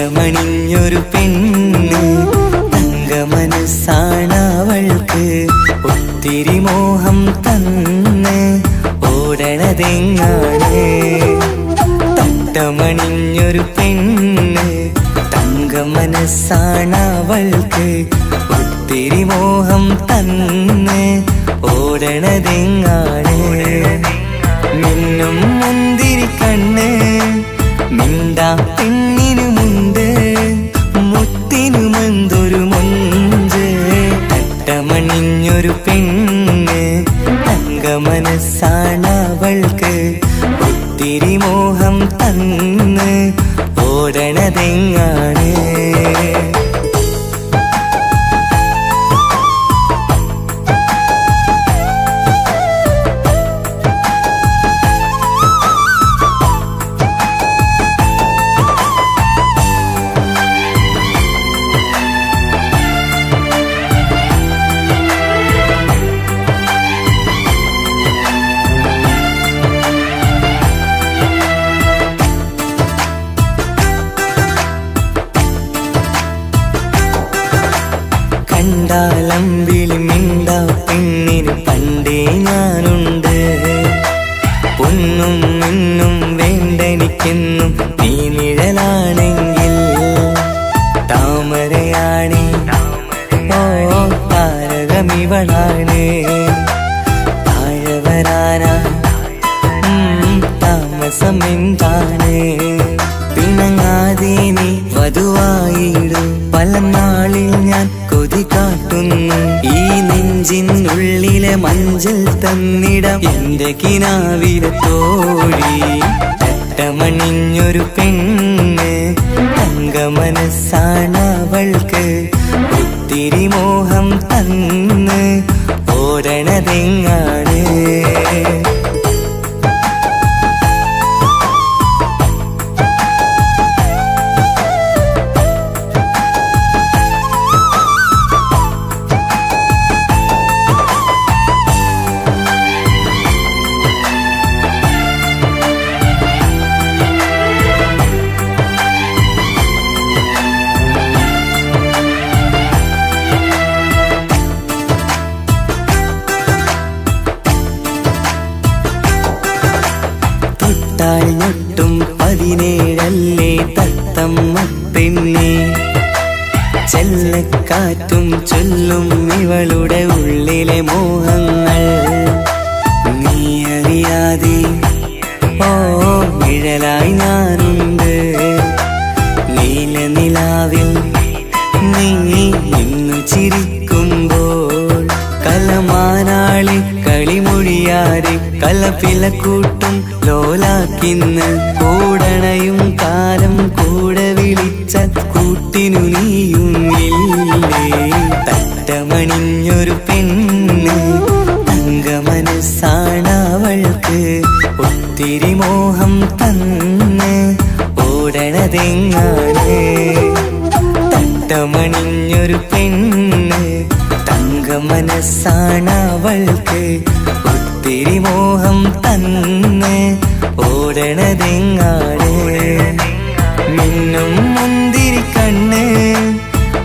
തട്ടമണിഞ്ഞൊരു പെണ്ണ് തങ്കമനസ്സാണവൾക്ക് ഒത്തിരി മോഹം തന്ന് ഓടണതെങ്ങാണ് തട്ടമണിഞ്ഞൊരു പെണ്ണ് തങ്കമനസ്സാണവൾക്ക് ഒത്തിരി മോഹം തന്ന് ഓടണതെങ്ങാണ് മിന്നും മുന്തിരി കണ്ണ് മിണ്ടാ പെണ്ണിനുമുണ്ട് മുത്തിനുമെന്തൊരു മൊഞ്ച് തട്ടമണിഞ്ഞൊരു പെണ്ണ് തങ്കമനസ്സാണവൾക്ക് ഒത്തിരി മോഹം തന്ന് ഓടണതെങ്ങാണ് കണ്ടാലമ്പിളി മിണ്ടാ പെണ്ണിന് പണ്ടേ ഞാനുണ്ട് പൊന്നും മിന്നും വേണ്ടെനിക്കെന്നും നീ നിഴലാണെങ്കിൽ താമരയാണേ ഓ താരകമിവളാണ് താഴെ വരാനാ താമസം എന്താണ് പിണങ്ങാതെ നീ വധുവായിടും പല നാളിൽ ഞാൻ കൊതി കാട്ടുന്നു ഈ നെഞ്ചിനുള്ളിലെ മഞ്ചൽ തന്നിടം എന്റെ കിനാവിലെ തോഴി തട്ടമണിഞ്ഞൊരു പെണ്ണ് തങ്കമനസ്സാണവൾക്ക് ഒത്തിരി മോഹം തന്ന് ഓടണതെങ്ങാണ് ഞൊട്ടും 17 തത്തമ്മ പെണ്ണെ ചെല്ലക്കാറ്റും ചൊല്ലും ഇവളുടെ ഉള്ളിലെ മോഹങ്ങൾ നീ അറിയാതെ ഓ നിഴലായി ഞാനുണ്ട് നീലനിലാവിൽ നീ ഇന്നു ചിരിക്കുമ്പോൾ കലമാനാളി കളിമൊഴിയാരെ കലപിലക്കൂട്ടും ലോലാക്കിന്ന് കൂടണയും കാലം കൂടെ വിളിച്ച കൂട്ടിനു നീയും ഇല്ലേ തട്ടമണിഞ്ഞൊരു പെണ്ണ് തങ്കമനസ്സാണവൾക്ക് ഒത്തിരി മോഹം തന്ന് ഓടണതെങ്ങാണ് തട്ടമണിഞ്ഞൊരു പെണ്ണ് തങ്കമനസ്സാണവൾക്ക് ഒത്തിരി മോഹം തന്ന് ഓടണതെങ്ങാണ് മിന്നും മുന്തിരി കണ്ണ്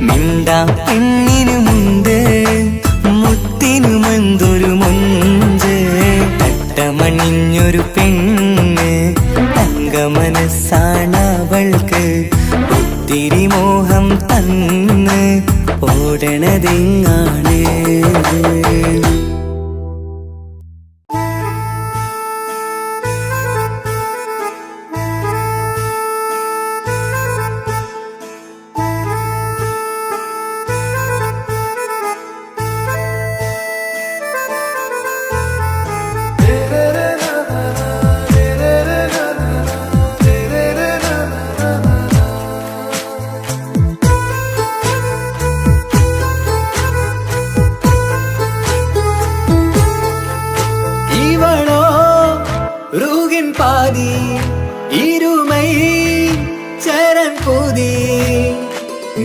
മിണ്ടാ പെണ്ണിനുമുണ്ട് മുത്തിനുമെന്തൊരു മൊഞ്ച് തട്ടമണിഞ്ഞൊരു പെണ്ണ് തങ്കമനസ്സാണവൾക്ക് ഒത്തിരി മോഹം തന്ന് ഓടണതെങ്ങാണ് பாதி இருமை சரண் போதி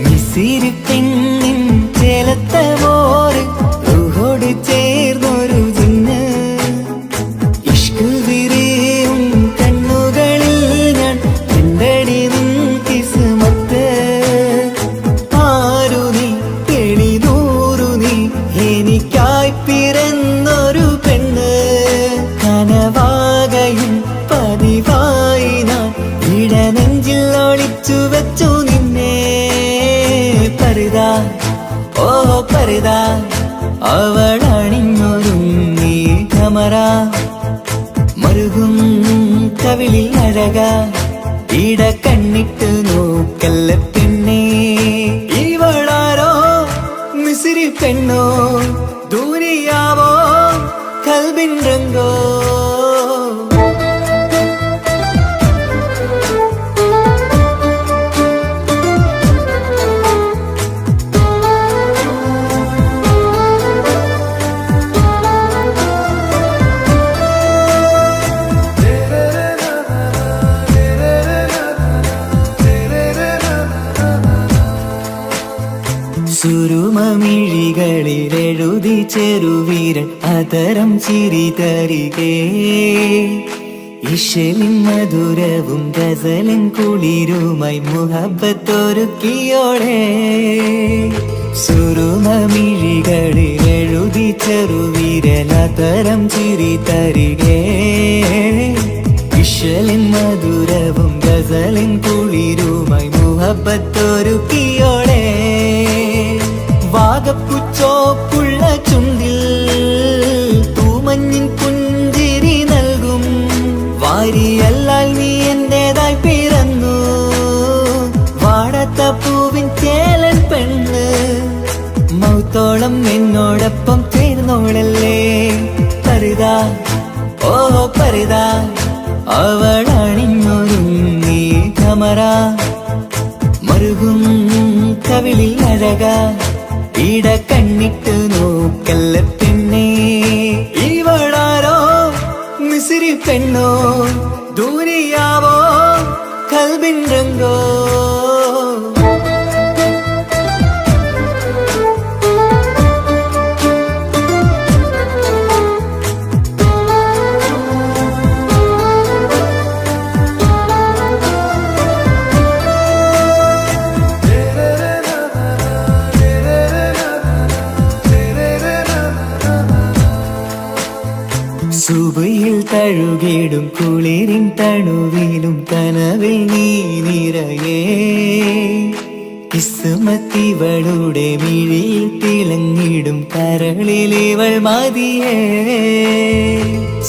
மிசிறு பெண்ணின் ചെലത്ത മോര് റൂഹോട് ചേർന്നൊരു ജിന്ന് ഇഷ്ക് വിരിയും കണ്ണുകളിൽ ഞാൻ കണ്ടടി നിൻ കിസ്മത്ത് പരിതാ അവൾ അണിഞ്ഞൊരുങ്ങി കമറ മറുകും കവിളിൽ അഴക ഇട കണ്ണിട്ട് നോക്കല്ല പെണ്ണേ ഇവളാരോ മിസിരി പെണ്ണോ ദൂരിയാവോ കൽബിൻ രംഗോ സുരുമമിഴികളിലെഴുതി ചെറുവീരൻ അതരം ചിരി തരികേ ഇശലിൻ മധുരവും ഗസലൻ കുളിരുമായി മുഹബത്തൊരുക്കിയോടെ സുരുമമിഴികളിലെഴുതി ചെറുവീരൻ അതരം ചിരി തരികേ ഇശലിൻ മധുരവും ഗസലൻ കുളിരുമായി മുഹബത്തൊരുക്കിയോടെ വാഗപ്പുച്ചോപ്പുള്ള ചുണ്ടിൽ തൂമഞ്ഞിൻ പുഞ്ചിരി നൽകും വാരിയല്ലാൽ നീ എന്റേതായി പിറന്നു വാടാത്ത പൂവിൻ ചേലൻ പെണ്ണ് മൗത്തോളം എന്നോടൊപ്പം ചേർന്നോളല്ലേ പരിതാ ഓ പരിതാ അവൾ അണിഞ്ഞൊരുങ്ങി കമറ മറുകും കവിളിൽ അഴക ഇട കണ്ണിട്ട് നോക്കല്ല പെണ്ണേ ഇവളാരോ മിസിരി പെണ്ണോ ദൂരിയാവോ കൽബിൻ രംഗോ സുബയിൽ തഴുകിടും കുളിരിൻ തണുവിലും കനവിൽ നീ നിറയേ കിസ്മത്തിവളുടെ മിഴിയിൽ തിളങ്ങിടും കരളിലിവൾ മതിയേ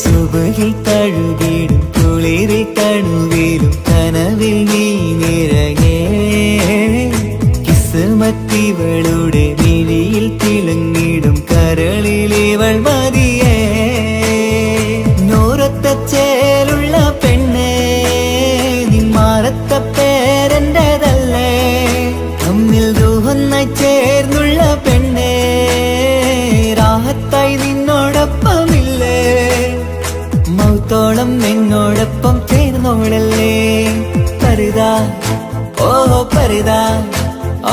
സുബയിൽ തഴുകിടും കുളിരിൽ തണുവിലും കനവിൽ നീ നിറയേ കിസ്മത്തിവളുടെ മിഴിയിൽ തിളങ്ങിടും കരളിലിവൾ മതിയേ ചേലുള്ള പെണ്ണേ നിന്മാറത്ത പേരെന്റേതല്ലേ തമ്മിൽ രൂഹൊന്നായി ചേർന്നുള്ള പെണ്ണേ രാഹത്തായി നിന്നോടൊപ്പമില്ലേ മൗത്തോളം എന്നോടൊപ്പം ചേർന്നോളല്ലേ പരിതാ ഓ പരിതാ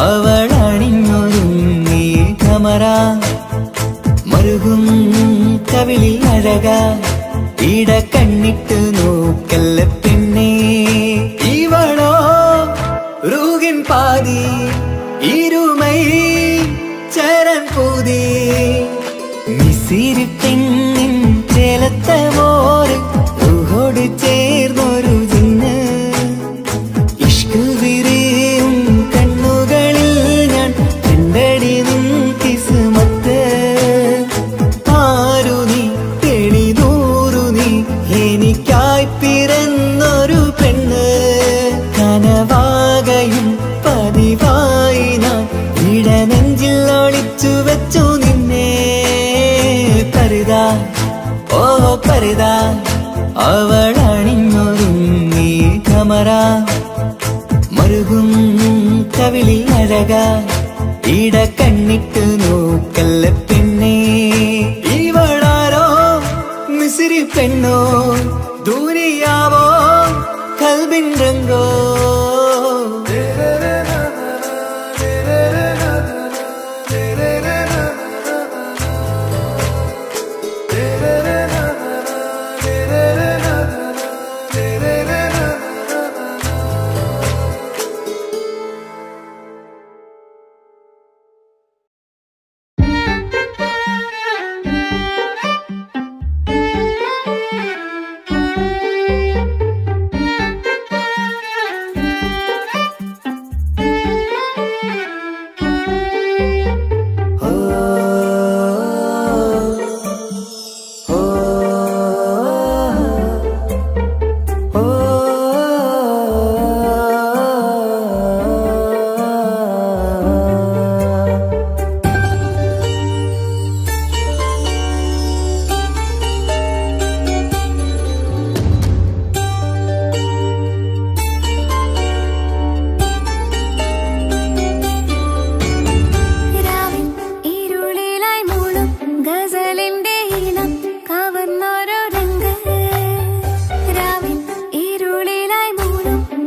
അവൾ അണിഞ്ഞൊരുങ്ങി കമറ മറുകും കവിളിൽ അഴക ഇട കണ്ണിട്ട് നോക്കല്ല പെണ്ണേ ഇവളോ റൂഹിൻ പാതി ഇരുമൈ ചരൻ പൂതി മിസിരി പെണ്ണിൻ ചേലത്ത മോര് റൂഹോട് ചേർന്നൊരു ജിന്ന് ഇഷ്ക് വിരിയും കണ്ണുകളിൽ ഞാൻ കണ്ടടി നിൻ കിസ്മത്ത് ആരു നീ എനിക്കായി പിറന്നൊരു പെണ്ണ് കനവാകയും പതിവായി ഞാൻ ഇടനെഞ്ചിൽ ഒളിച്ചു വെച്ചു നിന്നെ പരിതാ ഓ പരിതാ അവൾ അണിഞ്ഞൊരുങ്ങി കമറ മറുകും കവിളിൽ അഴക ഇട കണ്ണിട്ട് നോക്കല്ല പെണ്ണേ ഇവളാരോ മിസിരി പെണ്ണോ ദൂരിയാവോ കൽബിൻ രംഗോ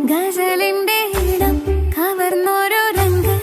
ഗസലിന്റെ ഇടം കവർന്നോരോ രംഗ്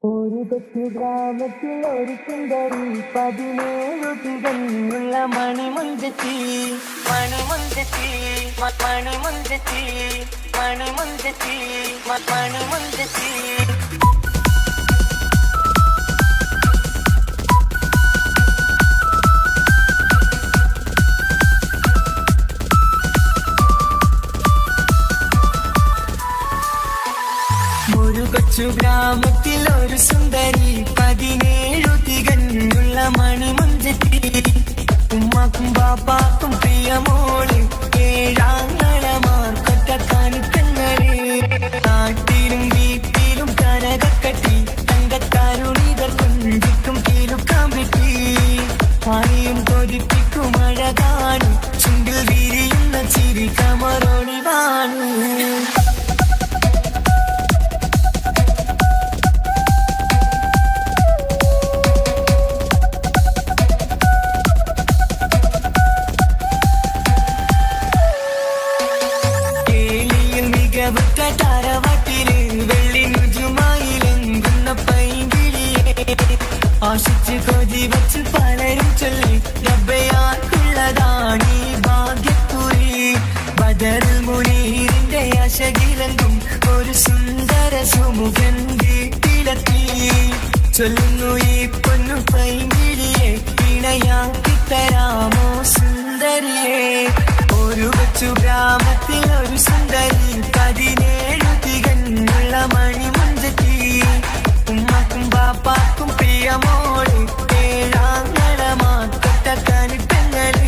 ഒരു കൊച്ചു ഗ്രാമത്തിൽ ഒരു സുന്ദരി 17 തികഞ്ഞുള്ള മണിമുഞ്ചത്തി മണിമുഞ്ചത്തി മണിമുഞ്ചത്തി മണിമുഞ്ചത്തി മണിമുഞ്ചത്തി. ഒരു കൊച്ചു ഗ്രാമത്തിൽ ഒരു സുന്ദരി 17 തികഞ്ഞുള്ള മണിമുഞ്ചത്തി. ഉമ്മാക്കും ബാപ്പാക്കും പ്രിയമോള് ഏഴാങ്ങളമാർക്കൊറ്റക്കാനിത്തങ്ങള്. നാട്ടിലും വീട്ടിലും കനകക്കട്ടി തങ്കത്താരുണികൾ കൊഞ്ചിക്കും കീലുക്കാൻ പറ്റി. പായും കൊതിപ്പിക്കും അഴകാണ് ചുണ്ടിൽ വിരിയുന്ന ചിരി കമറൊളിവാണ്. താരവാട്ടില് വെള്ളി നുജുമായിലെങ്കുന്ന പൈങ്കിളിയെ ആശിച്ച് കൊതി വച്ച് പലരും ചൊല്ലി റബ്ബയാർക്കുള്ളതാണീ ഭാഗ്യക്കുറി. ബദറുൽ മുനീറിന്റെ ആശകിലെങ്കും ഒരു സുന്ദര സുമുഖൻ വീട്ടിലെത്തി. ചൊല്ലുന്നു ഈ പൊന്നു പൈങ്കിളിയെ ഇണയാക്കി തരാമോ സുന്ദരിയെ. ഒരു കൊച്ചു ഗ്രാമത്തിൽ ഒരു സുന്ദരി 17 തികഞ്ഞുള്ള മണിമുഞ്ചത്തി. ഉമ്മാക്കും ബാപ്പാക്കും പ്രിയമോള് ഏഴാങ്ങളമാർക്കൊറ്റക്കാനിത്തങ്ങള്.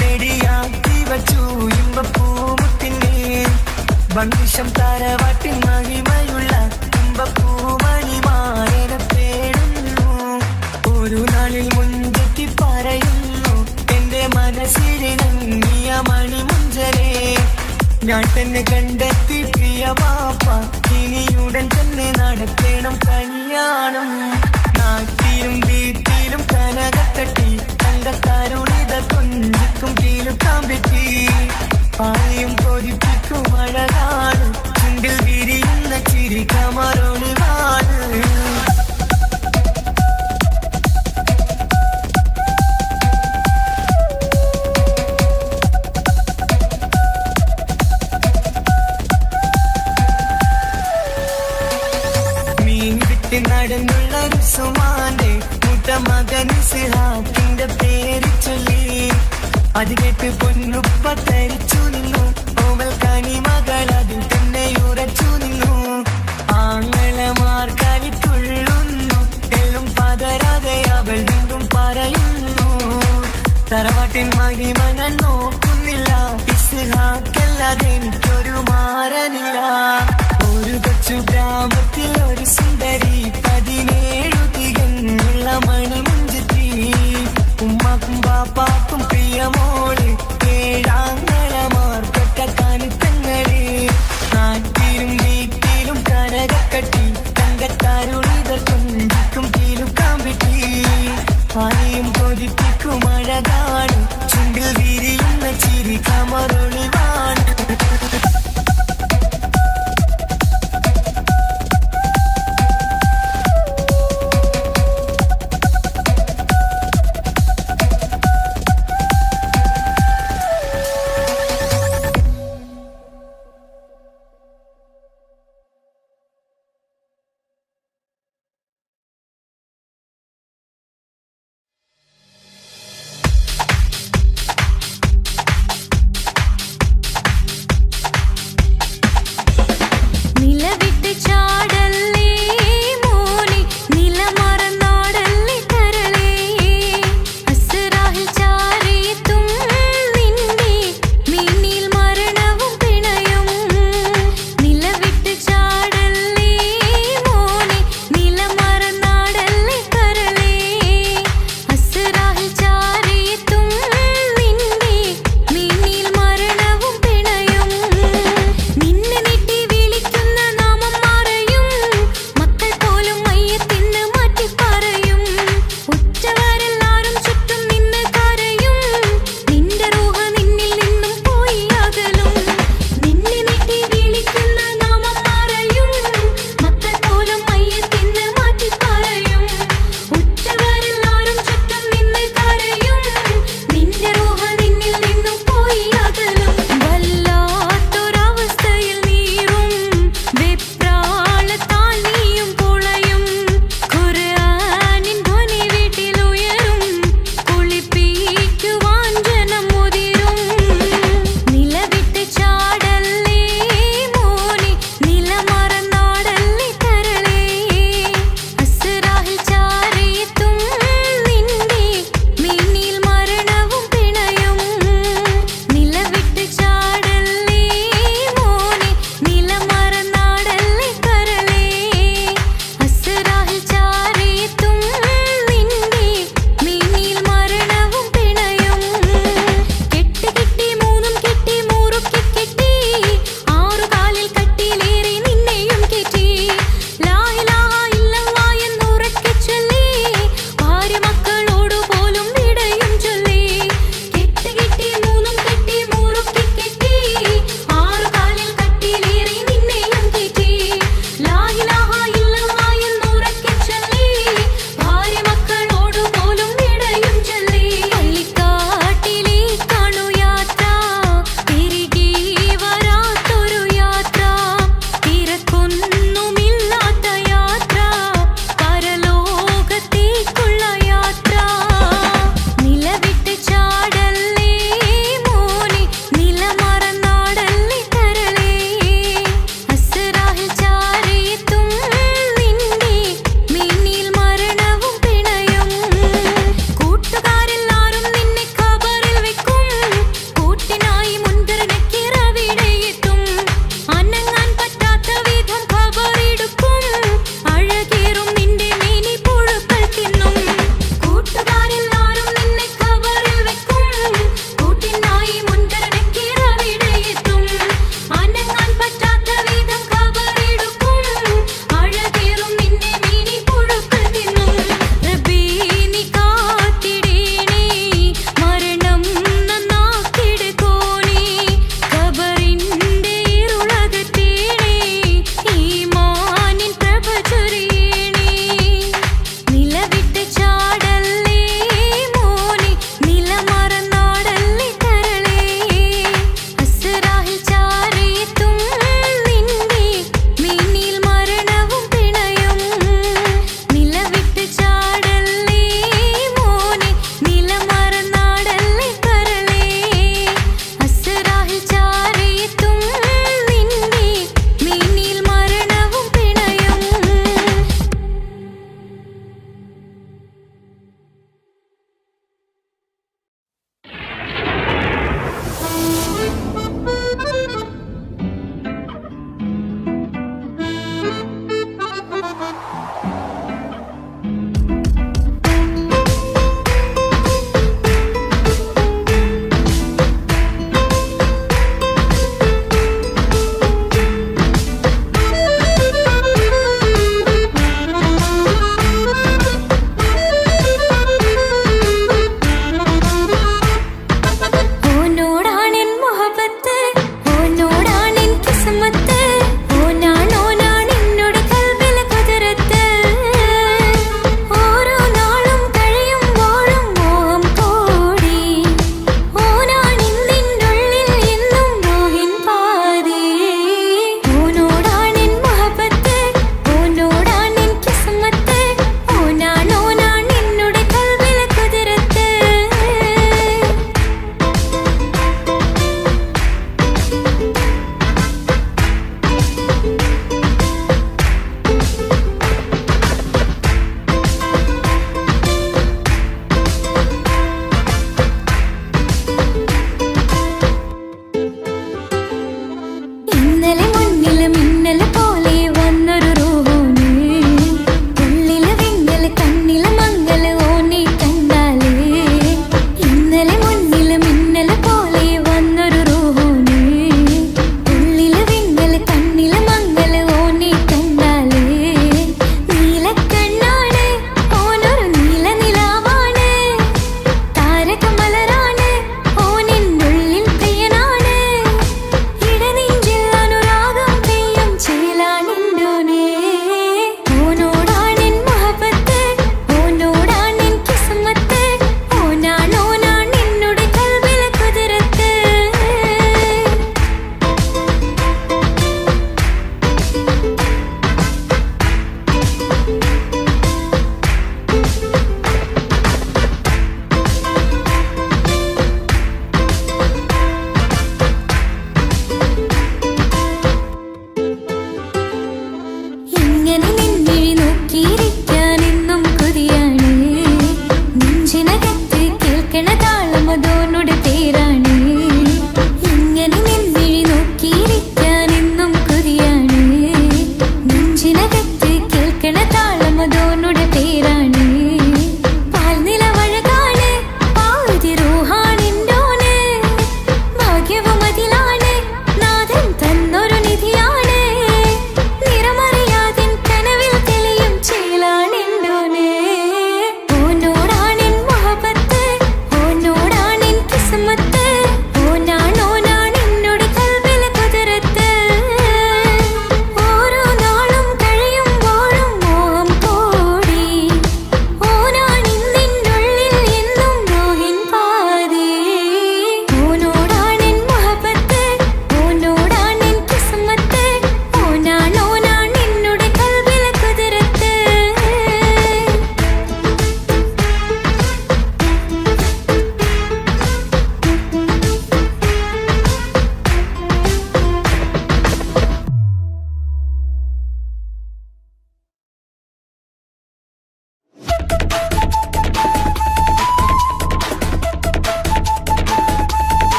റെഡിയാക്കി വച്ചു ഇമ്പപ്പൂമുത്തിന്. വണ്ടിഷം താരവാട്ടിൻ മഹിമയുള്ള ഇമ്പപ്പൂമണിമാരെ തേടുന്നു. ഒരു നാളിൽ മുൻപെത്തി പറയുന്നു എന്റെ മനസ്സിലിണങ്ങിയ മണിമുഞ്ചരെ. ഞാൻ തന്നെ കണ്ടെത്തി പ്രിയ പാപ്പ, ഇനിയുടൻ തന്നെ നടക്കണം കല്യാണം. നാട്ടിലും വീട്ടിലും കനകത്തട്ടി തങ്കത്താരുണിത കൊഞ്ചിക്കും കീലുക്കാൻ പറ്റി. പായും കൊതിപ്പിക്കും അഴകാണ് ചുണ്ടിൽ വിരിയുന്ന ചിരി കമറൊളിവാണ്. മീൻ വിട്ട് നടന്നുള്ള റുസുമാന്റെ മകൻ സിഹാക്കിന്റെ പേര് ചൊല്ലി. അത് കേട്ട് പൊന്നുപ്പ തരിച്ചു നിന്നു. ഓമൽ കനി മകൾ അതിൽ തന്നെ ഉറച്ചു നിന്നു. ആങ്ങളമാർ കളിത്തുള്ളുന്നു. എല്ലും പതരാതെ അവൾ വീണ്ടും പറയുന്നു. തറവാട്ടിൻ മഹിമ ഞാൻ നോക്കുന്നില്ല. ഇസ്ഹാക്കല്ലാതെ എനിക്കൊരു മാറനില്ല. ഒരു കൊച്ചു ഗ്രാമത്തിൽ ഒരു സുന്ദരി 17 തികഞ്ഞുള്ള മണിമുഞ്ചത്തി. ഉമ്മാക്കും ബാപ്പാക്കും പ്രിയമോള് ഏഴാങ്ങളമാർക്കൊറ്റക്കാനിത്തങ്ങള്. നാട്ടിലും വീട്ടിലും കനകക്കട്ടി തങ്കത്താരുണികൾ കൊഞ്ചിക്കും കീലുക്കാൻ പറ്റി. പായും കൊതിപ്പിക്കും അഴകാണ് ചുണ്ടിൽ വിരിയുന്ന ചിരി കമറൊളിവാണ്.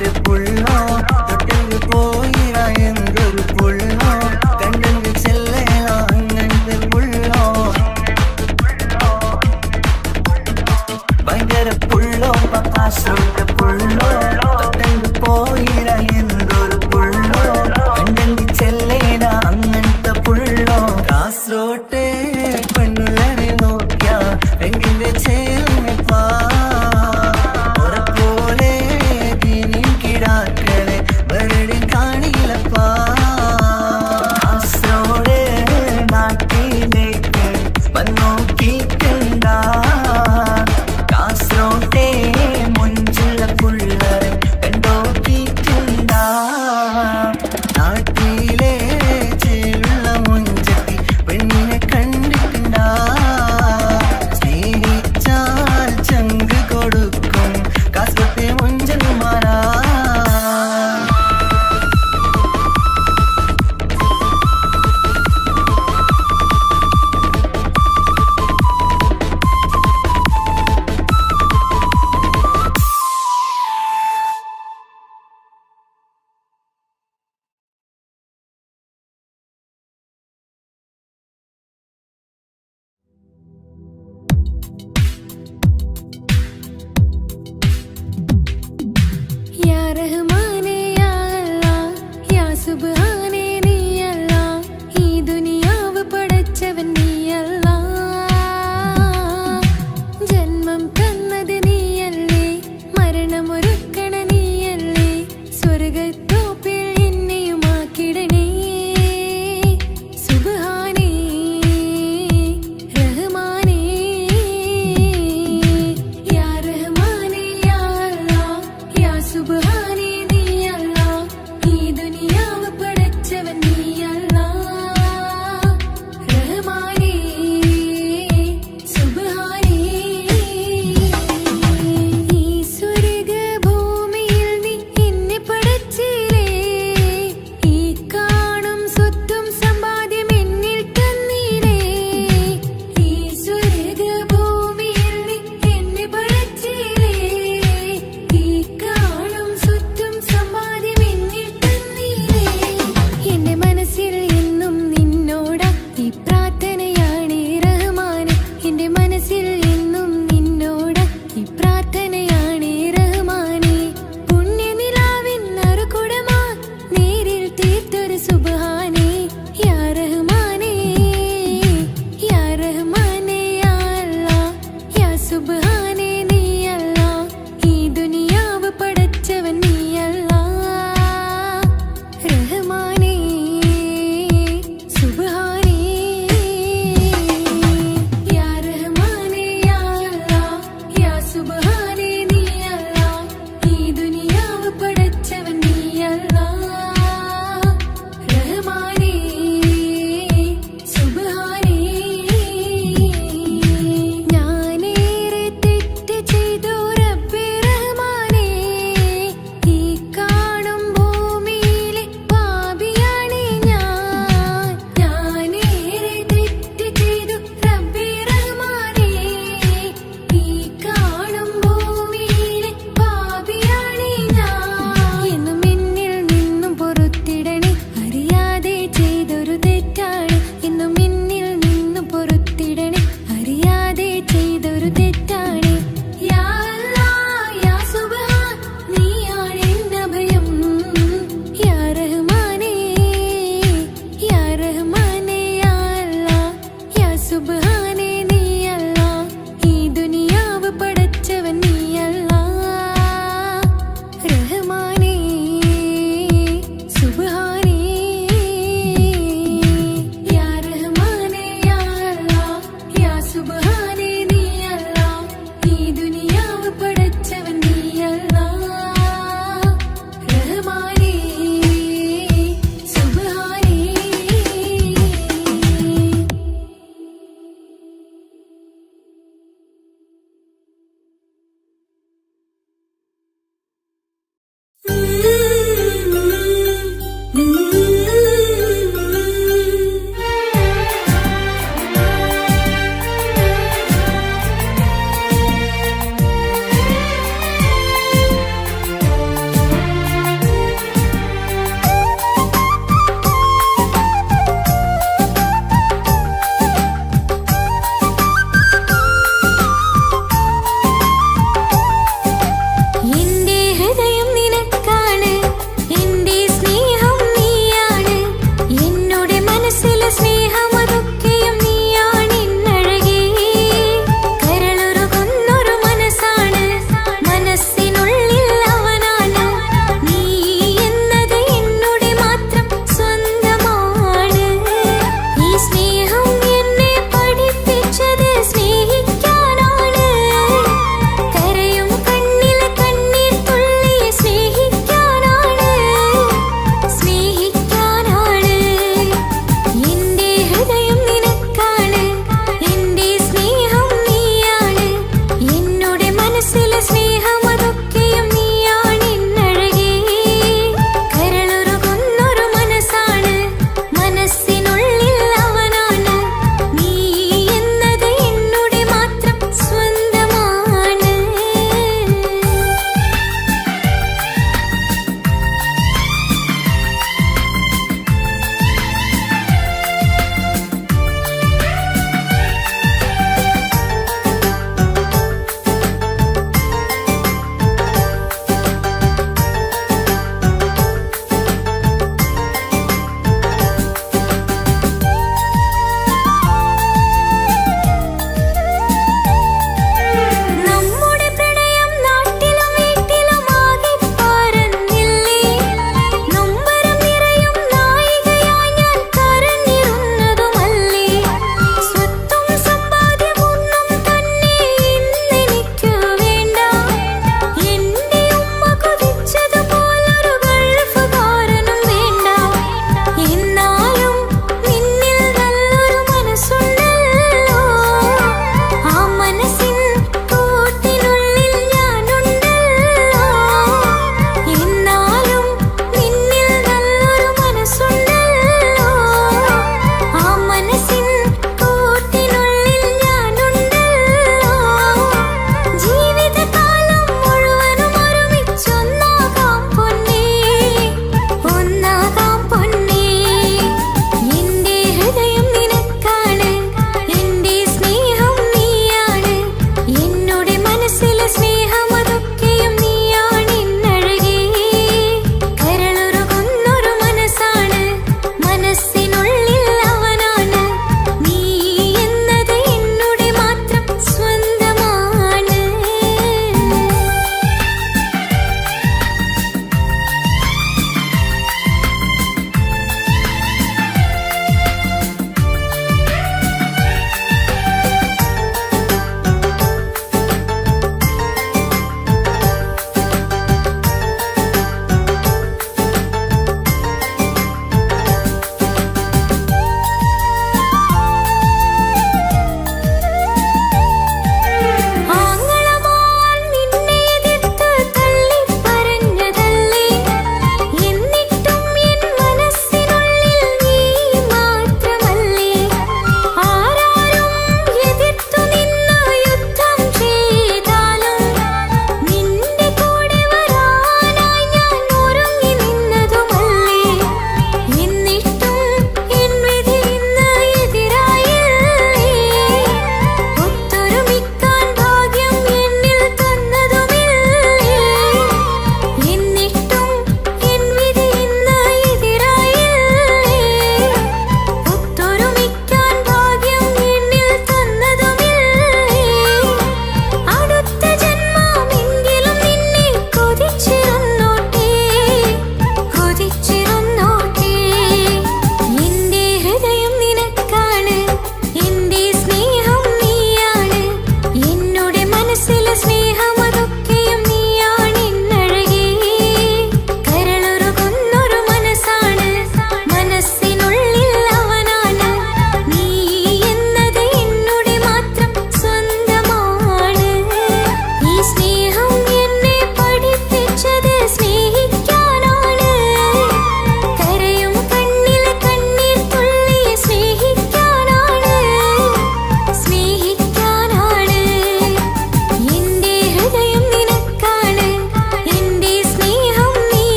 അങ്ങനത്തെ പുള്ളോ തൊട്ടെങ്കിൽ പോയിറ എന്തൊരു പുള്ളോ കണ്ടെങ്കിൽ ചെല്ലല അങ്ങനത്തെ പുള്ളോ ഭയങ്കര പുള്ളോ കാസർഗോഡ് പുള്ളോ തൊട്ടെങ്കിൽ പോയിറ എന്തൊരു പുള്ളോ കണ്ടെങ്കിൽ ചെല്ലല അങ്ങനത്തെ പുള്ളോ കാസർഗോട്ടെ പെണ്ണുള്ളരെ നോക്കിയ എങ്കിലെ ചേർന്നിപ്പാ ഒരപ്പോലെ ദീനിൻ കിടാക്കളെ വെറുതെ കാണില്ലപ്പാ കാസർഗോഡ് നാട്ടിലേക്ക് വന്നോക്കിയിട്ടുണ്ടാ കാസർഗോട്ടെ മുഞ്ചുള്ള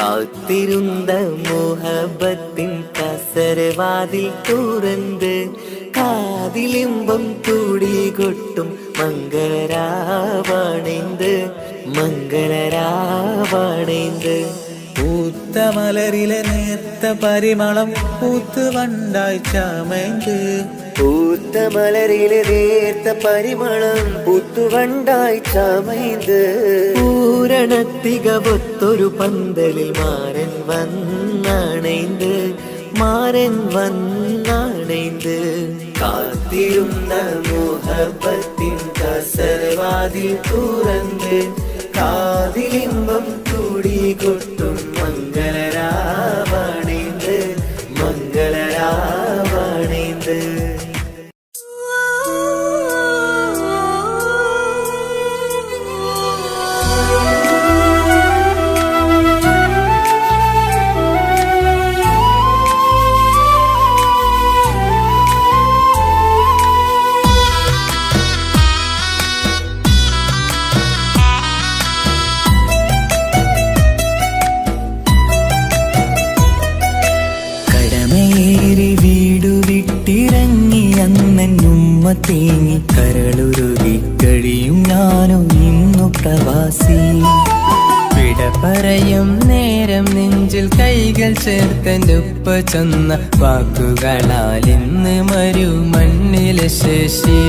കാത്തിരുന്ന മോഹബത്തിൻ കസരവാതിൽ തുറന്ന് കാതിലിമ്പം കൂടി കൊട്ടും മംഗളരാവണൈந்து മംഗളരാവണൈந்து പൂത്ത മലരിലെ നേർത്ത പരിമളം പൂത്ത് വണ്ടായി ചമൈந்து പൂത്ത മലരിലെ നേർത്ത പരിമളം പൂത്തുവണ്ടായി ചമൈந்து പൂരണത്തികവൊത്തൊരു പന്തലിൽ മാരൻ വന്നണൈந்து മാരൻ വന്നണൈந்து കാത്തിരുന്ന മോഹബത്തിൻ കസരവാതിൽ തുറന്ന് കാതിലിമ്പം കൂടി കൊട്ടും മംഗളരാവണൈந்து മംഗളരാവണൈந்து തേങ്ങി കരളുരുകി കഴിയും ഞാനും ഇന്നു പ്രവാസി. വിട പറയും നേരം നെഞ്ചിൽ കൈകൾ ചേർത്തെന്റെ ഉപ്പ ചെന്ന വാക്കുകളാൽ ഇന്ന് മരുമണ്ണിലെ ശേഷി.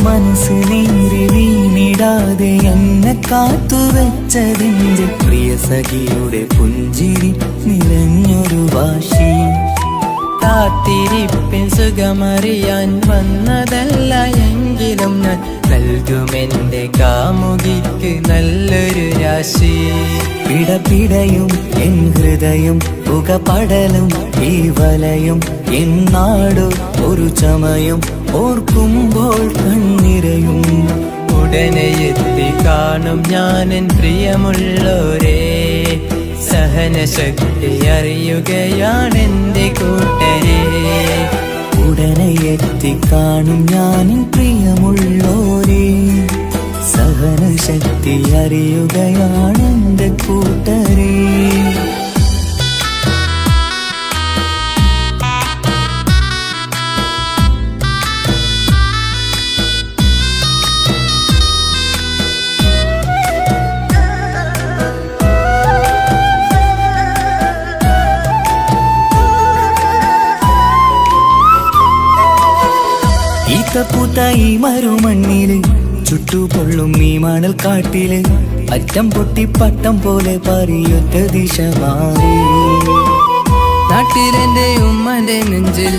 മനസ്സ് നീരി വീണിടാതെ എന്നെ കാത്തുവെച്ചതിന്റെ പ്രിയ സഖിയുടെ പുഞ്ചിരി നിറഞ്ഞൊരു വാശി. കാത്തിരിപ്പിൻ സുഖമറിയാൻ വന്നതല്ല എങ്കിലും ഞാൻ നൽകുമെന്റെ കാമുകിക്ക് നല്ലൊരു രാശി. പിടപിടയും എൻ ഹൃദയം പുകപടലും ഈ വലയും എന്നാടു ഒരു ചമയും ഓർക്കുമ്പോൾ കണ്ണിരയും. ഉടനെ എത്തി കാണും ഞാനെൻ പ്രിയമുള്ളോരേ, സഹനശക്തി അറിയുകയാണെന്റെ കൂട്ടരെ. ഉടനെ എത്തിക്കാണും ഞാനിൻ പ്രിയമുള്ളോരേ, സഹനശക്തി അറിയുകയാണെന്റെ കൂട്ടരെ. പൂത്ത ഈ മരുമണ്ണില് ചുട്ടുപൊള്ളും ഈ മണൽ കാട്ടില് അറ്റം പൊട്ടി പട്ടം പോലെ പറയൊറ്റ ദിശ മാറി. നാട്ടിലെന്റെ ഉമ്മന്റെ നെഞ്ചിൽ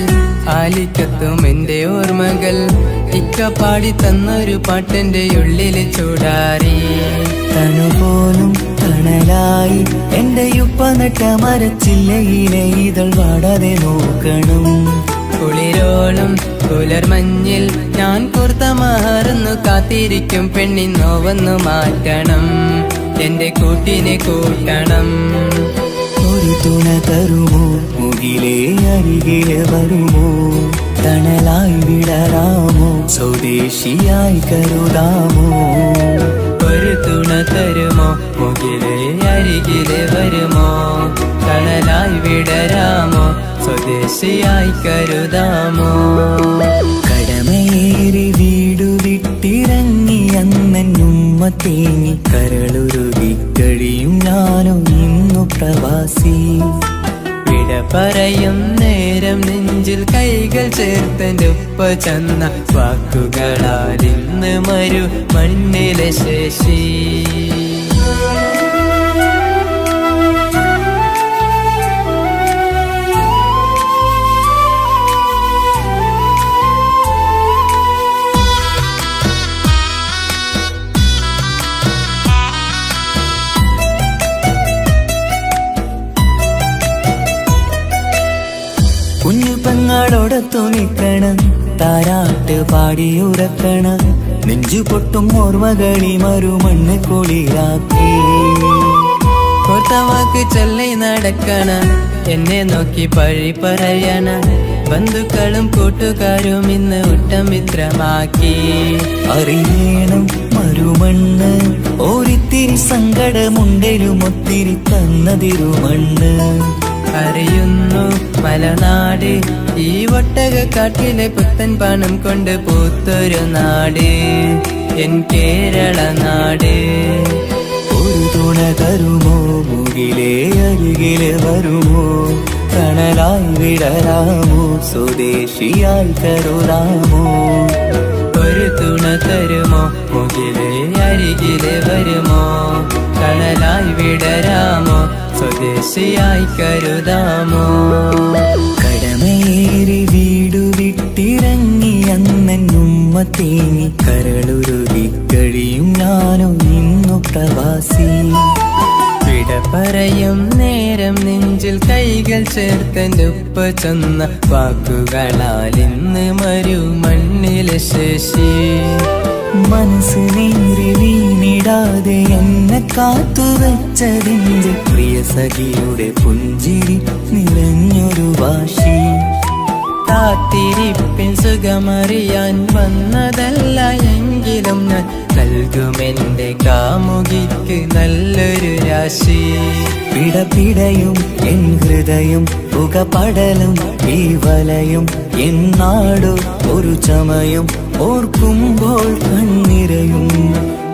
ആലിക്കത്തും എന്റെ ഓർമ്മകൾ ഇക്ക പാടി തന്നൊരു പാട്ടെന്റെ ഉള്ളില് ചൂടാറി. തണുപോലും തണലായി എന്റെ ഉപ്പ നട്ട മരച്ചില്ലയിലെ ഇതൾ വാടാതെ നോക്കണം. കുളിരോളം പുലർമഞ്ഞിൽ ഞാൻ കുർത്ത മാറുന്നു കാത്തിരിക്കും പെണ്ണിന്നോവന്നു മാറ്റണം, എന്റെ കൂട്ടിനെ കൂട്ടണം. ഒരു തുണ തരുമോ മുകിലേ അരികിലെ വരുമോ, തണലായി വിടരാമോ സ്വദേശിയായി കരുതാമോ. ഒരു തുണ തരുമോ മുകിലേ അരികിലെ വരുമോ, തണലായി വിടരാമോ സ്വദേശിയായി കരുതാമോ. കടമേറി വീടു വിട്ടിറങ്ങി അന്നുമ്മ തേങ്ങി കരളുരുകി കഴിയും ഞാനും ഇന്നു പ്രവാസി. വിട പറയും നേരം നെഞ്ചിൽ കൈകൾ ചേർത്തെന്റെ ഉപ്പ ചെന്ന വാക്കുകളാൽ ഇന്ന് മരുമണ്ണിലെ ശേഷി. കുഞ്ഞു പെങ്ങളോടൊത്തു നിൽക്കണം, താരാട്ട് പാടിയുറക്കണം, നെഞ്ചു പൊട്ടും ഓർമ്മകളി മരുമണ്ണ് കുളിരാക്കി. കൊത്തവാക്ക് ചൊല്ലി നടക്കണ, എന്നെ നോക്കി പഴി പറയണ, ബന്ധുക്കളും കൂട്ടുകാരും ഇന്ന് ഉട്ടമിത്രമാക്കി. അറിയണം മരുമണ്ണ് ഓരിത്തി ഒത്തിരി സങ്കടമുണ്ടേലും ഒത്തിരി തന്നതിരുമണ്ണ്. അറിയുന്നു മലനാട് ഈ ഒട്ടകക്കാട്ടിലെ പുത്തൻ പണം കൊണ്ട് പൂത്തൊരു നാട് എൻ കേരള നാട്. ഒരു തുണ തരുമോ, മുകിലേ അരികിലെ വരുമോ, കണലായി വിടരാമോ, സ്വദേശിയായി കരുതാമോ. ഒരു തുണ തരുമോ, മുകിലേ അരികിലെ വരുമോ, കണലായി വിടരാമോ, സ്വദേശിയായി കരുതാമോ. കടമേറി വീടു വിട്ടിറങ്ങി അന്നുമ്മ തേങ്ങി കരളുരുകി കഴിയും ഞാനോ ഇന്നു പ്രവാസി. വിട പറയും നേരം നെഞ്ചിൽ കൈകൾ ചേർത്തെന്റെ ഉപ്പ ചെന്ന വാക്കുകളാൽ ഇന്ന് മരുമണ്ണിലെ ശേഷി. മനസ്സ് നേരി വീണിടാതെ എന്നെ കാത്തുവെച്ചതിന്റെ പ്രിയ സഖിയുടെ പുഞ്ചിരി നിറഞ്ഞൊരു വാശി. കാത്തിരിപ്പിൻ സുഖമറിയാൻ വന്നതല്ല എങ്കിലും ഞാൻ നൽകുമെന്റെ കാമുകിക്ക് നല്ലൊരു രാശി. പിടപിടയും എൻ ഹൃദയം പുകപടലും ഈ വലയും എന്നാടോ ഒരു ചമയം ഓർക്കുമ്പോൾ കണ്ണിരയും.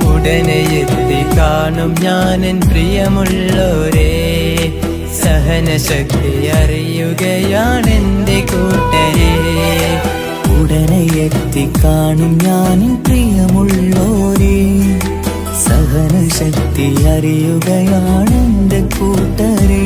ഉടനെ എത്തി കാണും ഞാനെൻ പ്രിയമുള്ളോരേ, സഹനശക്തി അറിയുകയാണെന്റെ കൂട്ടരെ. ഉടനെ എത്തിക്കാണും ഞാൻ പ്രിയമുള്ളോരേ, സഹനശക്തി അറിയുകയാണെന്റെ കൂട്ടരേ.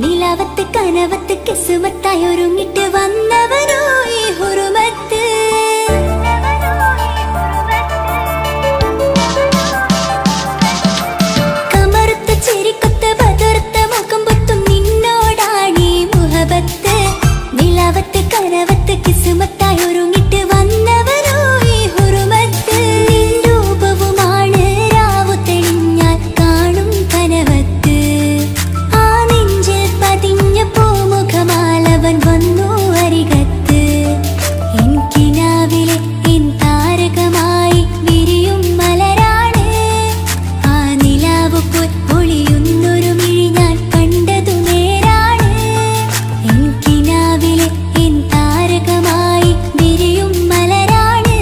നിലാവത്ത് കനവത്ത് കിസുമത്തായൊരുങ്ങിട്ട് വന്നവനോ ഈ ഹുറുമത്ത്. കമറുത്ത ചെരിക്കൊത്ത് ബദർത്ത മുഖം പൊത്തും നിന്നോടാണീ മുഹബത്ത്. നിലാവത്ത് കനവത്ത് കിസുമത്തായൊരുങ്ങിട്ട് വന്നവനോ ഈ ഹുറുമത്ത്. നിൻ രൂപവുമാണ് രാവു തെളിഞ്ഞാൽ കാണും കനവത്ത്. പതിഞ്ഞ പൂമുഖമാലവൻ വന്നു അരികത്ത്. എൻ കിനാവിലെ എൻ താരകമായി വിരിയും മലരാണ്. ആ നിലാവ് പോൽ ഒളിയുന്നൊരു മിഴി ഞാൻ കണ്ടതു നേരാണ്. എൻ കിനാവിലെ എൻ താരകമായി വിരിയും മലരാണ്.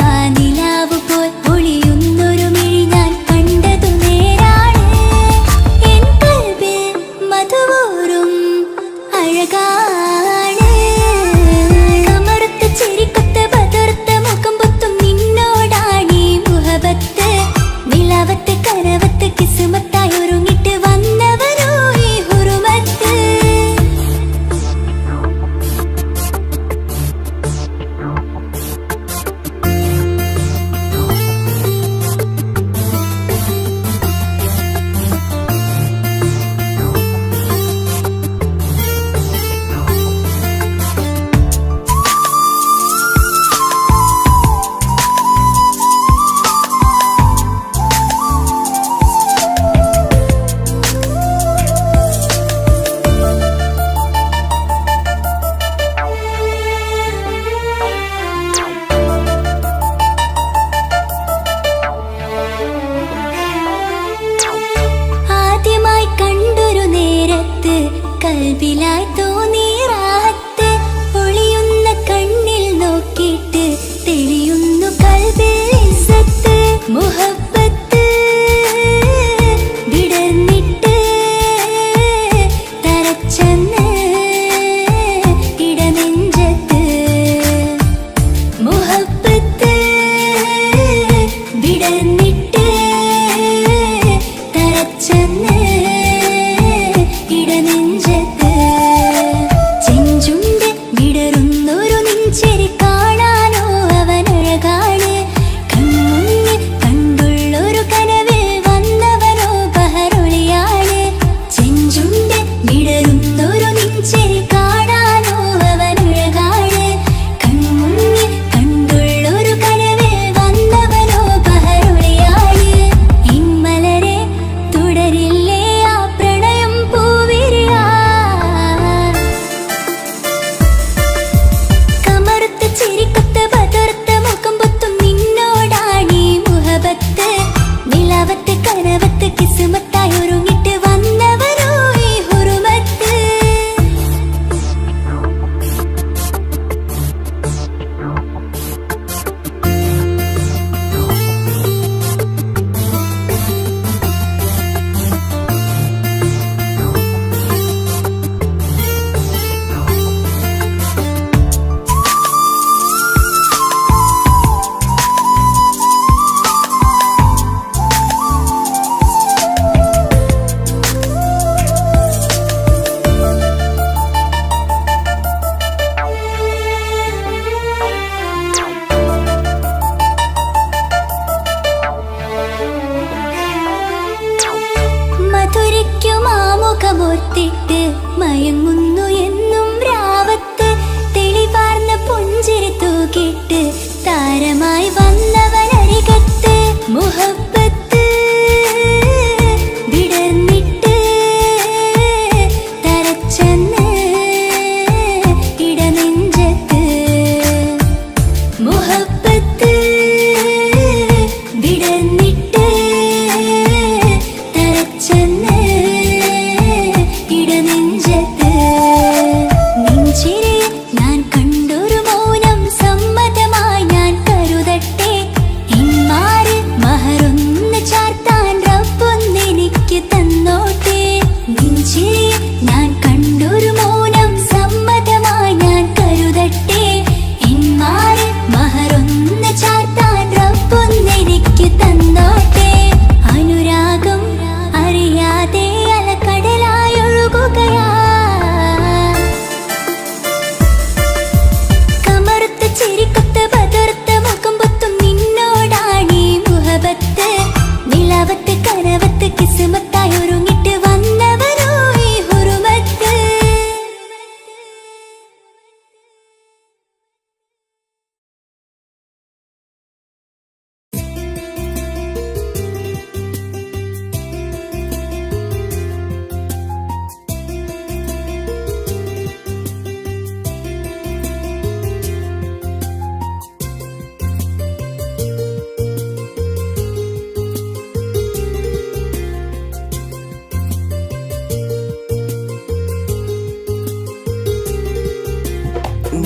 ആ നിലാവ് പോൽ ഒളിയുന്നൊരു മിഴി ഞാൻ കണ്ടതു നേരാണ്. എൻ കൽബിൽ മധുവൂറും അഴകാണ്. കമറുത്ത ചെരിക്കൊത്ത് ബദർത്ത മുഖം പൊത്തും നിന്നോടാണീ മുഹബത്ത്. നിലാവത്ത് കനവത്ത് കിസുമത്തായൊരുങ്ങിട്ട് വന്നവനോ ഈ ഹുറുമത്ത്.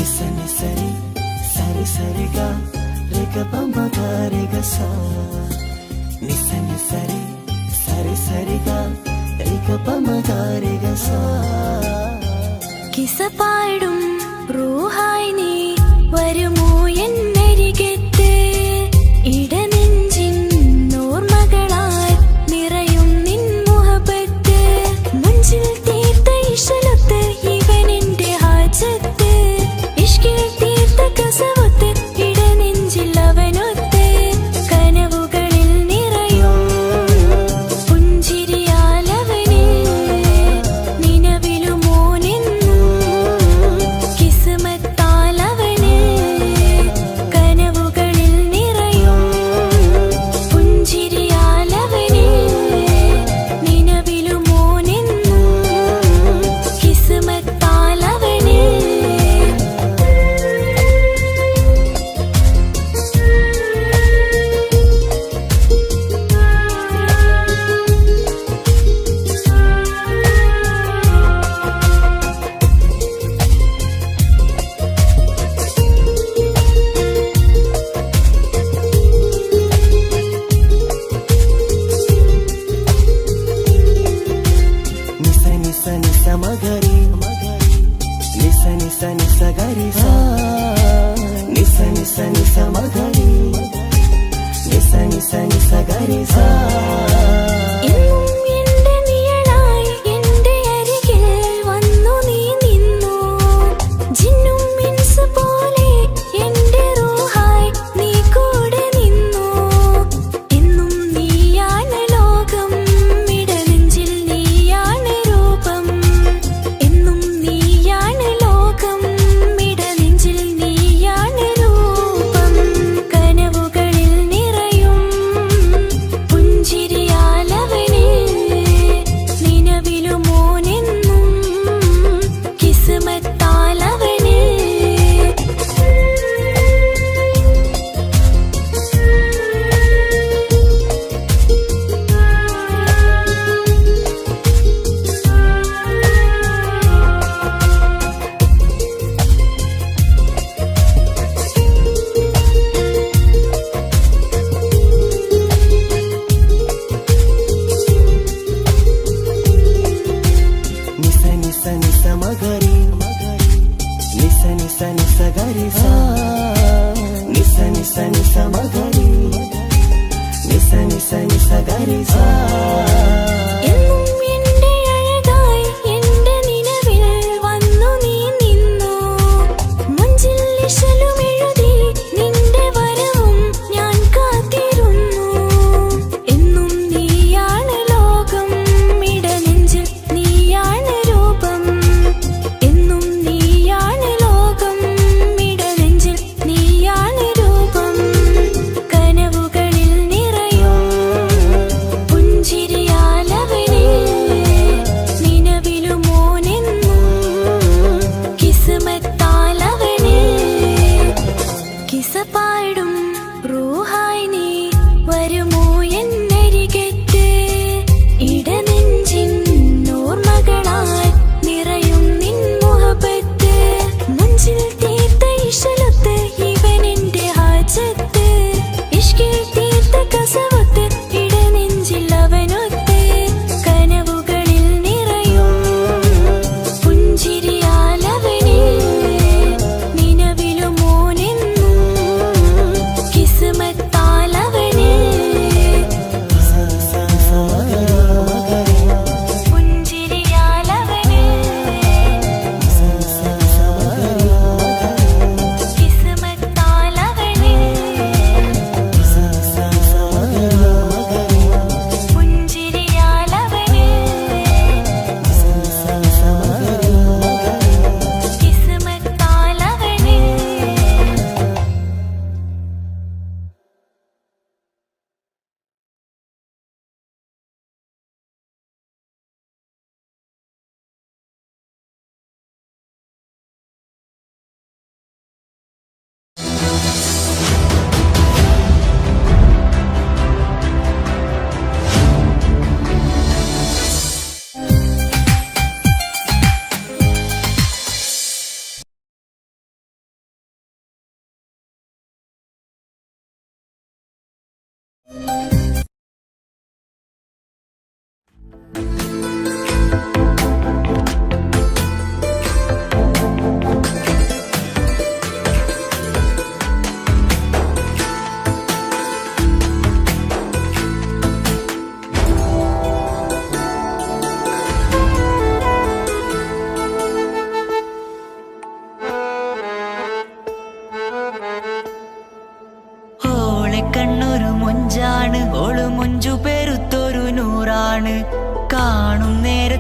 Nisani sari, sari sari ga, rega pama ga rega sa. Nisani sari, sari sari ga, rega pama ga rega sa. കിസപാടും റൂഹായി നീ വരുമോ എന്നരികത്ത് ഇടനെഞ്ചിൻ ഓർമ്മകളാൽ നിറയും നിൻ മുഹബത്ത് മുഞ്ചിൽ തീർത്ത ഇശലത്ത് ഇവൻ എന്റെ ഹാജത്ത് ഇഷ്കിൽ തീർത്ത കസവത്ത് ഇടനെഞ്ചിൽ അവനൊത്ത് കനവുകളിൽ നിറയും പുഞ്ചിരിയാലവന് നിലവിലുമോനെന്നും കിസ്മത്താലവന് കനവുകളിൽ നിറയും പുഞ്ചിരിയാലവന് നിലവിലുമോനെന്നും കിസ്മത്താലവന് Nisa nisa nisa magari, nisa nisa nisa gari sa. Nisa nisa nisa magari, nisa nisa nisa gari sa. എന്നും എന്റെ നിഴലായി എന്റെ അരികിൽ വന്നു നീ നിന്നു ജിന്നും ഇൻസ് പോലെ എന്റെ റൂഹായി നീ കൂടെ നിന്നു എന്നും നീയാണ് ലോകം ഇടനെഞ്ചിൽ നീയാണ് രൂപം എന്നും നീയാണ് ലോകം ഇടനെഞ്ചിൽ നീയാണ് രൂപം കനവുകളിൽ നിറയും പുഞ്ചിരിയാലവന് നിലവിലുമോനെന്നും കിസ്മത്താലവന് Nisa nisa nisa magari, nisa nisa nisa gari sa. Nisa nisa nisa magari, nisa nisa nisa gari sa. എന്നും എന്റെ അഴകായി എന്റെ നിലവിൽ വന്നു നീ നിന്നു മുഞ്ചിൽ ഇശലും എഴുതി നിന്റെ വരവും ഞാൻ കാത്തിരുന്നു എന്നും നീയാണ് ലോകം ഇടനെഞ്ചിൽ നീയാണ് രൂപം എന്നും നീയാണ് ലോകം ഇടനെഞ്ചിൽ നീയാണ് രൂപം കനവുകളിൽ നിറയും പുഞ്ചിരിയാലവന്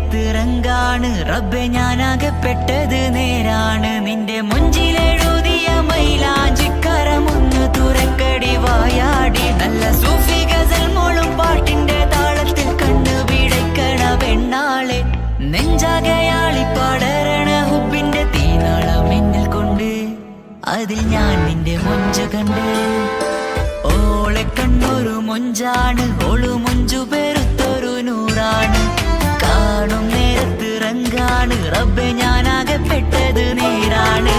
നേരത്തിറങ്കാണ് റബ്ബെ ഞാനാകപ്പെട്ടത് നേരാണ്. നിന്റെ മുഞ്ചിലെഴുതിയ മൈലാഞ്ചിക്കരമൊന്ന് തുറക്കടി വായാടി. നല്ല സൂഫി ഗസൽ മോളും പാട്ടിന്റെ താളത്തിൽ കണ്ണു പിടയ്ക്കണ പെണ്ണാളെ. നെഞ്ചാകയാളി പടരണ ഹുബിന്റെ തീനാളം എന്നിൽ കൊണ്ട് അതിൽ ഞാൻ നിന്റെ മൊഞ്ചു കണ്ട്. ഓളെ കണ്ണൊരു മൊഞ്ചാണ് ഓളു മൊഞ്ചു പെരുത്തൊരു നൂറാണ്. കാണും നേരത്തിറങ്കാണ് റബ്ബെ ഞാനാകപ്പെട്ടത് നേരാണ്.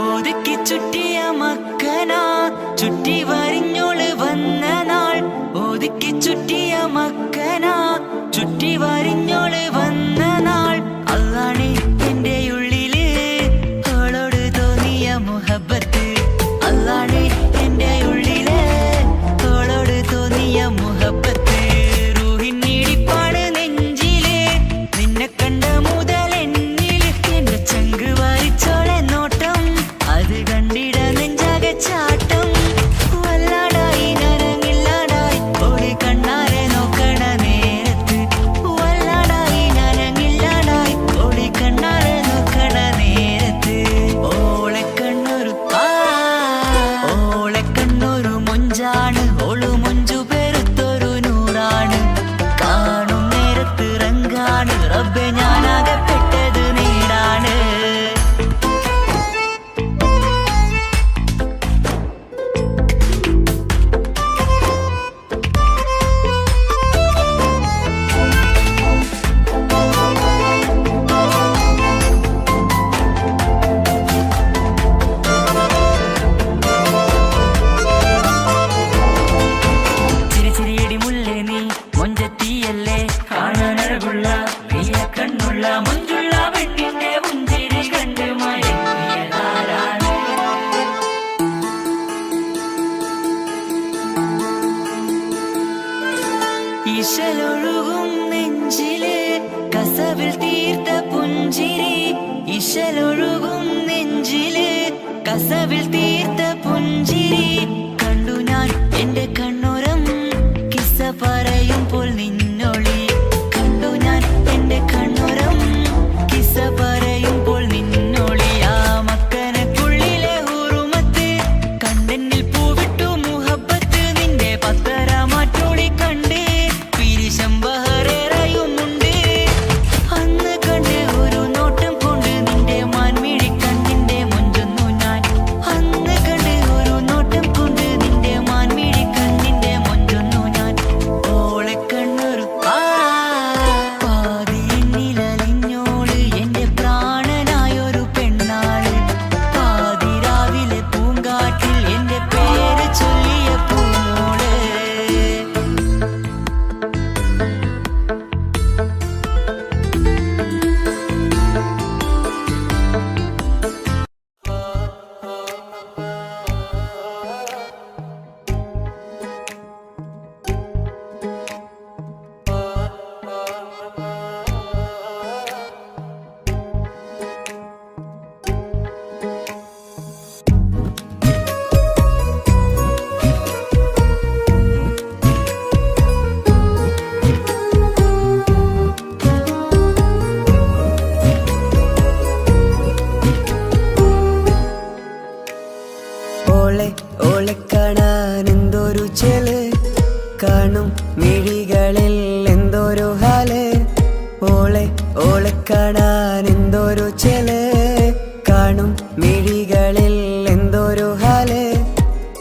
ഒതുക്കി ചുറ്റിയ മക്കന ചുറ്റി വരിഞ്ഞോള് വന്ന നാൾ. ഒതുക്കി ചുറ്റിയ മക്കന ചുറ്റി വരിഞ്ഞോള് വന്ന നാൾ. അതാണ് എന്റെ ഉള്ളില് അവളോട് തോന്നിയ മുഹബത്ത്. അതാണ് എന്റെ ഉള്ളില് അവളോട് തോന്നിയ മുഹബത്ത്. റൂഹിന്നിടിപ്പാണ് നെഞ്ചില് നിന്നെ കണ്ട മുതൽ എന്നില്. എന്റെ ചങ്ക് വാരിച്ചോളെ നോട്ടം അത് കണ്ടിട നെഞ്ചാകെ ചാട്ടം. വല്ലാടായി നനങ്ങില്ലാടായി ഓടി കണ്ണാരെ നോക്കണ നേരത്ത്. വല്ലാടായി നനങ്ങില്ലാടായി ഓടി കണ്ണാരെ നോക്കണ നേരത്ത്. ഓളെ കണ്ണൊരു മൊഞ്ചാണ് ഓളു മൊഞ്ചു പെരുത്തൊരു നൂറാണ്. കാണും നേരത്തിറങ്കാണ് റബ്ബെ ഞാനാകപ്പെട്ടത് നേരാണ്. ചിരിച്ചിരിയടി മുല്ലേ നീ മൊഞ്ചത്തിയല്ലേ കാണാനഴകുള്ള നീയ കണ്ണുള്ള മൊഞ്ചുള്ള പെണ്ണിന്റെ മുഞ്ചിരി കണ്ട് മയങ്ങിയതാരാണ്. ഇശലൊഴുകും നെഞ്ചില് കസവിൽ തീർത്ത പുഞ്ചിരി. ഇശലൊഴുകും നെഞ്ചില് കസവിൽ തീർത്ത പുഞ്ചിരി. കണ്ടു ഞാൻ എന്റെ കണ്ണുരം കിസ്സ പറയുമ്പോൾ നിന്നൊളി. കണ്ടു ഞാൻ എന്റെ കണ്ണുരം കിസ്സ പറയുമ്പോൾ നിന്നൊളി. ആ മക്കനക്കുള്ളിലെ ഹുറുമത്ത് കണ്ടെന്നിൽ പൂവിട്ടു മുഹബത്ത്. നിന്റെ പത്തര മാറ്റോളി കണ്ട് പിരിശം ബഹറേറയുമുണ്ട്. അന്ന് കണ്ട് ഒരു നോട്ടം കൊണ്ട് നിന്റെ മാൻമിഴി കണ്ണിന്റെ മൊഞ്ചൊന്നു ഞാൻ. അന്ന് കണ്ട് ഒരു നോട്ടം കൊണ്ട് നിന്റെ മാൻമിഴി കണ്ണിന്റെ മൊഞ്ചൊന്നു ഞാൻ. ഓളെ കണ്ണൊരു പാതി എന്നിലലിഞ്ഞോള് എന്റെ പ്രാണനായൊരു പെണ്ണാള്. പാതിരാവിലെ പൂങ്കാറ്റിൽ എന്റെ പേര് ചൊല്ലിയ പൂമോള്. ഓളെ കാണാൻ എന്തൊരു ചെല്. കാണും മിഴികളിൽ എന്തൊരു ഹാല്. ഓളെ കാണാൻ എന്തൊരു ചെല്. കാണും മിഴികളിൽ എന്തൊരു ഹാല്.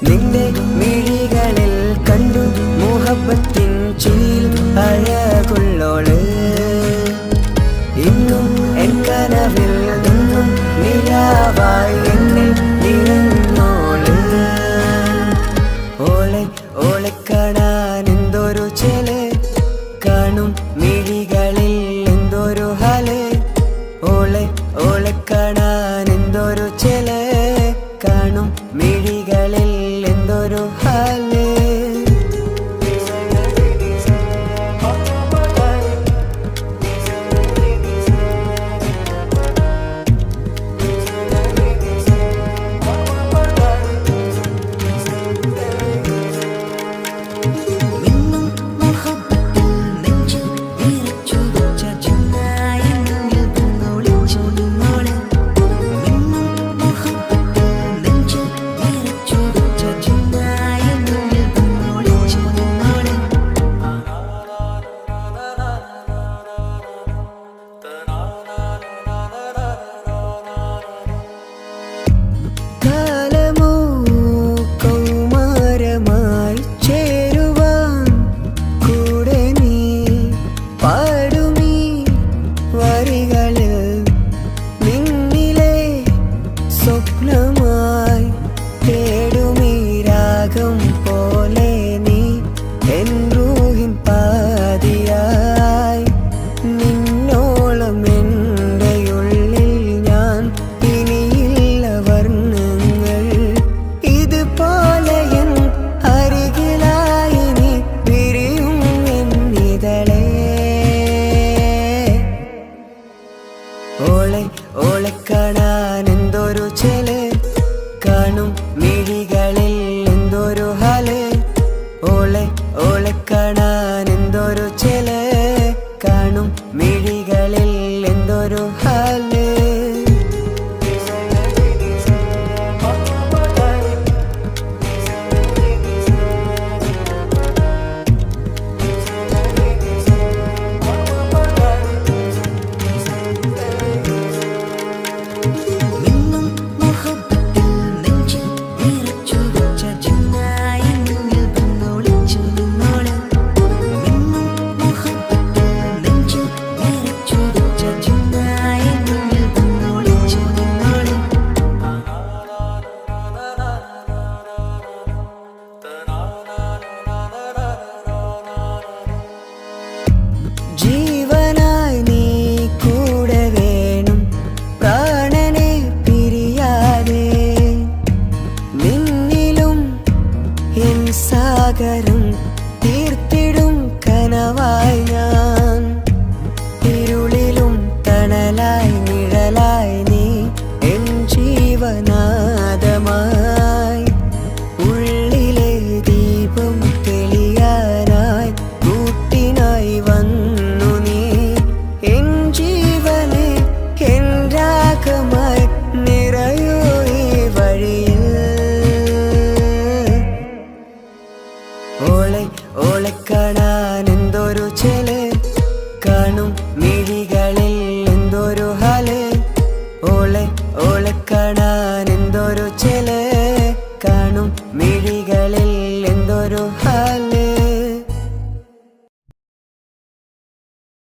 നിന്റെ മിഴികളിൽ കണ്ടു മുഹബത്തിൻ ചിൽ അഴകുള്ളോള്. ഇന്നും എൻ കനവിൽ നിന്നും നിലാവായി എന്നിൽ നിറഞ്ഞോള്. ഓളെ കാണാൻ എന്തൊരു ചേല് കാണും മിഴികളിൽ എന്തൊരു ഹാല് ഓളെ ഓളെ കാണാൻ എന്തൊരു ചേല് കാണും മിഴികളിൽ എന്തൊരു ഹാല് സ്വപ്നമായി തേടുമീ രാഗം പോലെ നീ എൻ റൂഹിൻ പാതിയായി നിന്നോളം എൻ്റെ ഉള്ളിൽ ഞാൻ ഇനിയില്ല വർണ്ണങ്ങൾ ഇതുപോലെ എൻ അരികിലായി നീ പിരിയും എന്നിതളേ ഓളെ ഓളെ കാണാൻ എന്തൊരു ചേല് കാണും മിഴികളിൽ എന്തൊരു ഹാല് ഓളെ ഓളെ കാണാൻ എന്തൊരു ചേല് കാണും മിഴികളിൽ എന്തൊരു ഹാല് ജീവനായി നീ കൂടെ വേണം പ്രാണനെ പിരിയാതെ നിന്നിലും എൻ സാഗരം തീർത്തിടും കനവായി ഞാൻ ഇരുളിലും തണലായി നിഴലായി നീ എൻ ജീവനാദമായി ഉള്ളിലെ ദീപം തെളിയാനായി കൂട്ടിനായി വന്നു നീ എൻ ജീവനെ എൻ രാഗമായി നിറയൂ ഈ വഴിയിൽ ഓളെ ഓളെ കാണാൻ